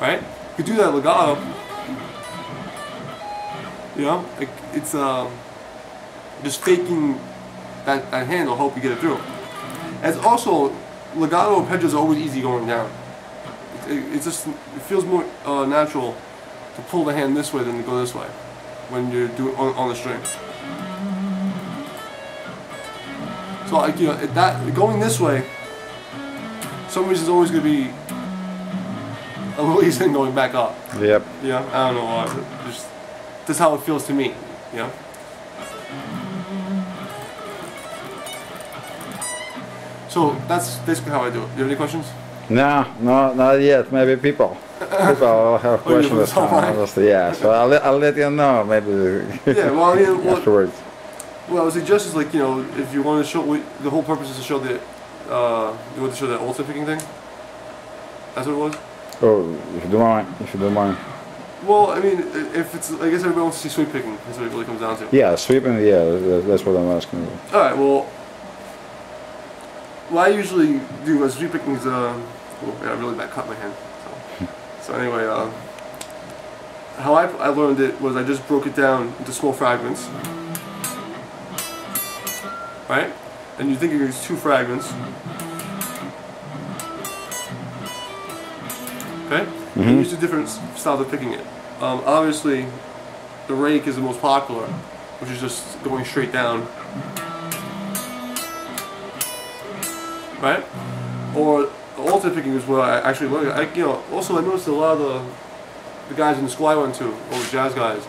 right? You could do that legato. You know, it's just faking that handle, hope you get it through. And it's also, legato arpeggio is always easy going down. It feels more natural to pull the hand this way than to go this way when you're doing on the string. So like, you know, that going this way, for some reason, is always going to be a little easier than going back up. Yep. Yeah, I don't know why. Just that's how it feels to me. You know. So that's basically how I do it. Do you have any questions? No, not yet. Maybe people have questions. Yeah, so I'll let you know maybe. Yeah, well, I mean, afterwards. Well, I would suggest is like, you know, if you want to show, the whole purpose is to show the, you want to show that ultimate picking thing. That's what it was. Oh, if you don't mind. Well, I mean, if it's, I guess everybody wants to see sweep picking. That's what it really comes down to. Yeah, sweeping. Yeah, that's what I'm asking you. All right. Well, what I usually do as sweep picking is, oh, yeah, I really bad cut my hand. So anyway, how I learned it was I just broke it down into small fragments. Right? And you think it's 2 fragments. Okay? Mm-hmm. And use 2 different styles of picking it. Obviously, the rake is the most popular, which is just going straight down. Right? Or the alternate picking is where I actually learned. You know, also I noticed a lot of the guys in the school I went to, all the jazz guys,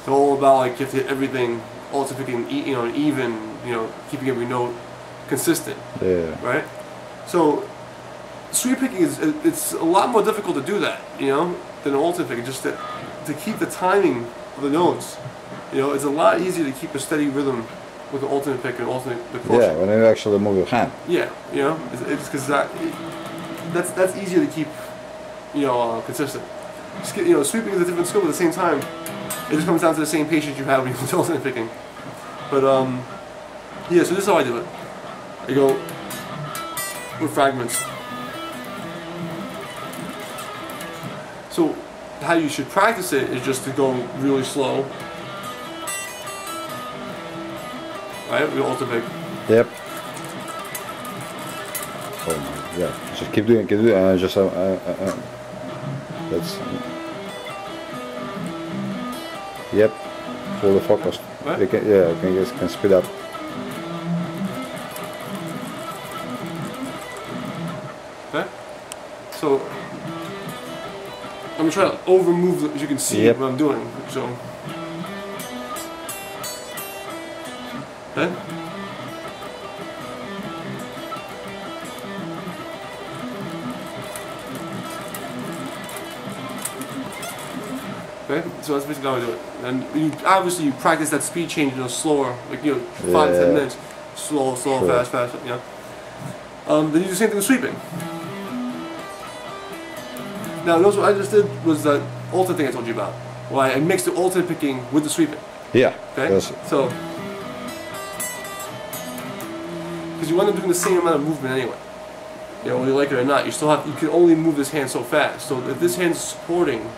they're all about like you have to hit everything, alternate picking, you know, even, you know, keeping every note consistent. Yeah. Right? So sweep picking it's a lot more difficult to do that, you know, than alternate picking. Just to keep the timing of the notes, you know, it's a lot easier to keep a steady rhythm with the alternate pick and alternate the caution. Yeah, when you actually move your hand. Yeah, you know, it's because that's easier to keep, you know, consistent. Just, you know, sweeping is a different skill, but at the same time, it just comes down to the same patience you have when you're alternate picking. But yeah, so this is how I do it. I go with fragments. So how you should practice it is just to go really slow. Right, we alternate pick. Yep. Oh my god! Just keep doing, just that's. Yep. Fully focused. Right? You can, yeah, you can speed up. Okay. So I'm gonna try to over move, as you can see what I'm doing. So. Okay. Okay, so that's basically how I do it. And obviously you practice that speed change, you know, slower, like, you know, 5 to 10 minutes. Slow, fast, you know. Then you do the same thing with sweeping. Now, notice what I just did was that alternate thing I told you about. Well, I mixed the alternate picking with the sweeping. Yeah. Okay? So, because you end up doing the same amount of movement anyway. You know, whether you like it or not, you can only move this hand so fast. So if this hand's supporting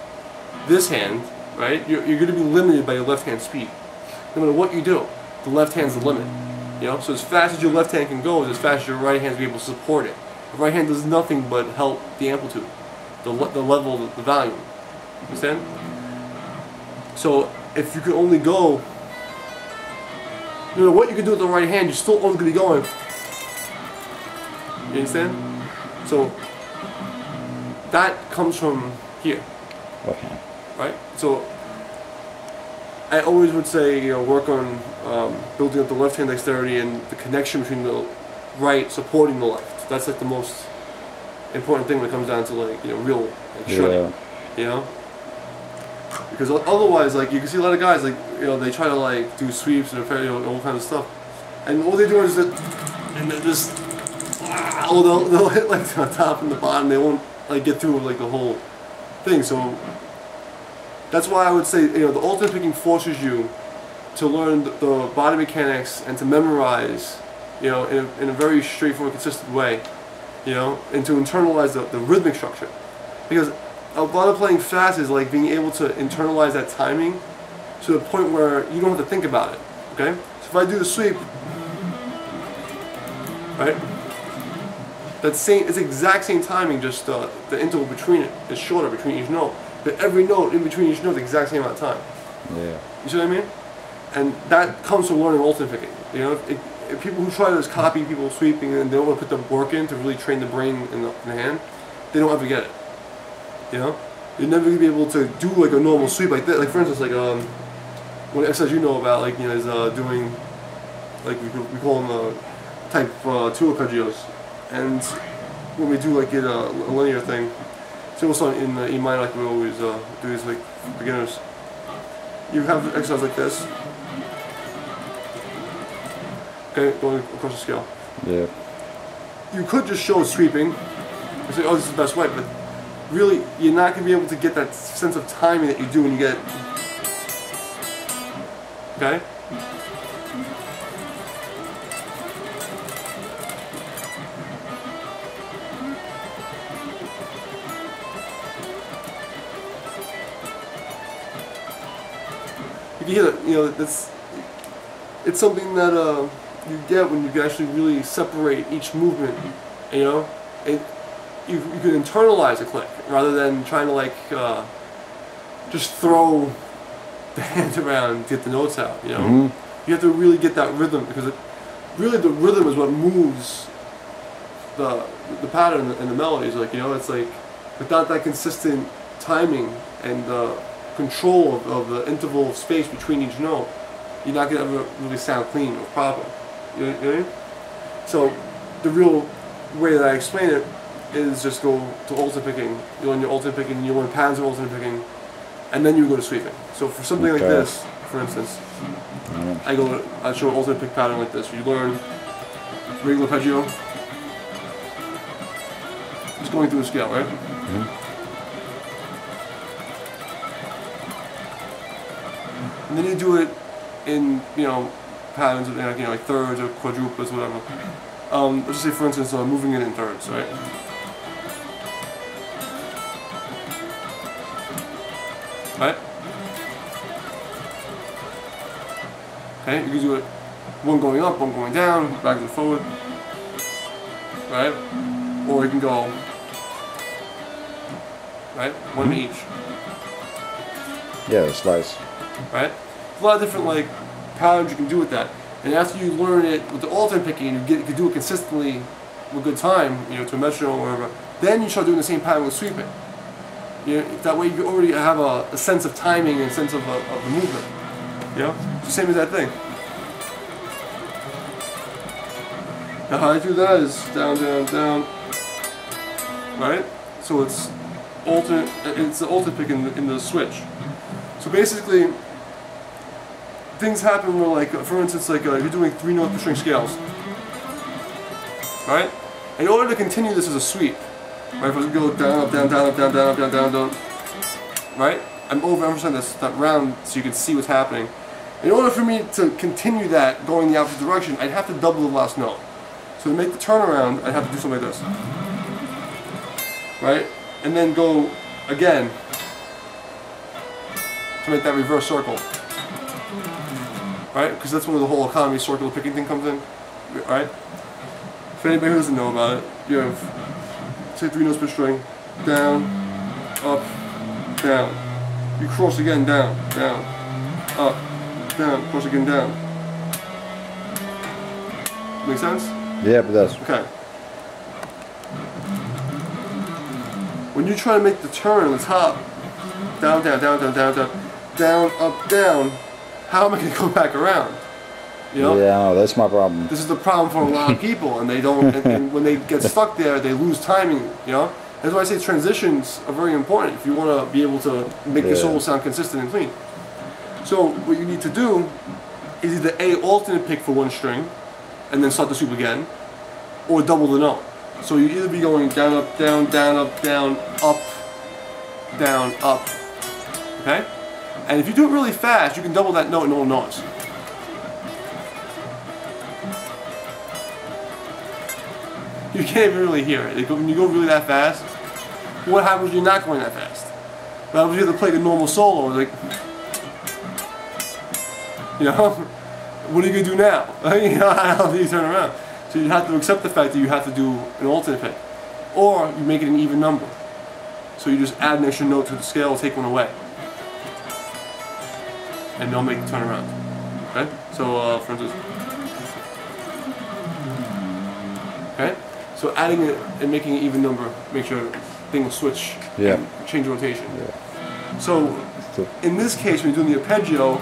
this hand, right, you're going to be limited by your left hand speed. No matter what you do, the left hand's the limit. You know, so as fast as your left hand can go, is as fast as your right hand's be able to support it. The right hand does nothing but help the amplitude, the level, the volume. Understand? So if you can only go, no matter what you can do with the right hand, you're still only going to be going. You understand? So that comes from here. Okay. Right? So I always would say, you know, work on building up the left hand dexterity and the connection between the right supporting the left. That's like the most important thing when it comes down to, like, you know, real like shredding. You know? Because otherwise, like, you can see a lot of guys, like, you know, they try to like do sweeps and, you know, all kinds of stuff, and all they do is that, and they're just, they'll hit like the top and the bottom. They won't like get through like the whole thing. So that's why I would say, you know, the alternate picking forces you to learn the body mechanics and to memorize, you know, in a very straightforward, consistent way, you know, and to internalize the rhythmic structure. Because a lot of playing fast is like being able to internalize that timing to the point where you don't have to think about it. Okay? So if I do the sweep, right? It's the exact same timing, just the interval between it is shorter between each note. But every note in between each note is the exact same amount of time. Yeah. You see what I mean? And that comes from learning alternate picking. You know, if people who try to just copy people sweeping and they don't want to put the work in to really train the brain in the hand, they don't ever get it. You know, you're never gonna be able to do like a normal sweep like that. Like for instance, like one exercise you know about, like is doing, like we call them type 2 arpeggios, and when we do like a linear thing, so also in E minor, like we always do these like beginners. You have an exercise like this. Okay, going across the scale. Yeah. You could just show sweeping and say, oh, this is the best way, but really, you're not going to be able to get that sense of timing that you do when you get. Okay? You can hear that, you know, it's something that you get when you can actually really separate each movement, you know? You can internalize a click rather than trying to like just throw the hand around to get the notes out, you know? Mm-hmm. You have to really get that rhythm, because really the rhythm is what moves the pattern and the melodies. Like, you know, it's like without that consistent timing and control of the interval of space between each note, you're not going to ever really sound clean or proper. You know what I mean? So the real way that I explain it is just go to alternate picking. You learn your alternate picking, you learn patterns of alternate picking, and then you go to sweeping. So for something like this, for instance, I show an alternate pick pattern like this. You learn regular arpeggio, just going through the scale, right? Mm-hmm. And then you do it in, you know, patterns of, you know, like thirds or quadruples, whatever. Let's just say, for instance, moving it in thirds, right? Right? Okay, you can do it one going up, one going down, back and forward. Right? Or you can go, right? One to each. Yeah, the slice. Right? A lot of different like patterns you can do with that. And after you learn it with the alternate picking, and you can do it consistently with good time, you know, to a metronome or whatever, then you start doing the same pattern with sweeping. You know, that way you already have a sense of timing and a sense of the movement. You know? It's the same as that thing. Now how I do that is down, down, down. Right? So it's the alternate pick in the switch. So basically, things happen where, like, for instance, like you're doing 3 note per string scales, right? In order to continue this as a sweep, right? If I go down, up, down, down, up, down, down, up, down, down, down, right? I'm overemphasizing that round so you can see what's happening. In order for me to continue that going the opposite direction, I'd have to double the last note. So to make the turnaround, I'd have to do something like this, right? And then go again to make that reverse circle. Right? Because that's where the whole economy circular picking thing comes in. Right? If anybody who doesn't know about it, you have, say, 3 notes per string, down, up, down. You cross again, down, down, up, down, cross again, down. Make sense? Yeah, it does. Okay. When you try to make the turn on the top, down, down, down, down, down, down, down, up, down, how am I going to go back around? You know? Yeah, no, that's my problem. This is the problem for a lot of people, and they don't. And when they get stuck there, they lose timing. You know, that's why I say transitions are very important if you want to be able to make your solo sound consistent and clean. So what you need to do is either A, alternate pick for one string, and then start the sweep again, or double the note. So you either be going down, up, down, down, up, down, up, down, up. Okay. And if you do it really fast, you can double that note in all notes. You can't even really hear it. When you go really that fast, what happens when you're not going that fast? But if you have to play the normal solo, like, you know, what are you gonna do now? You know, how do you turn around? So you have to accept the fact that you have to do an alternate pick, or you make it an even number. So you just add an extra note to the scale, take one away, and they'll make the turn around. Okay. So for instance, okay. So adding it and making an even number, make sure thing will switch. Yeah. And change rotation. Yeah. So in this case, when you're doing the arpeggio,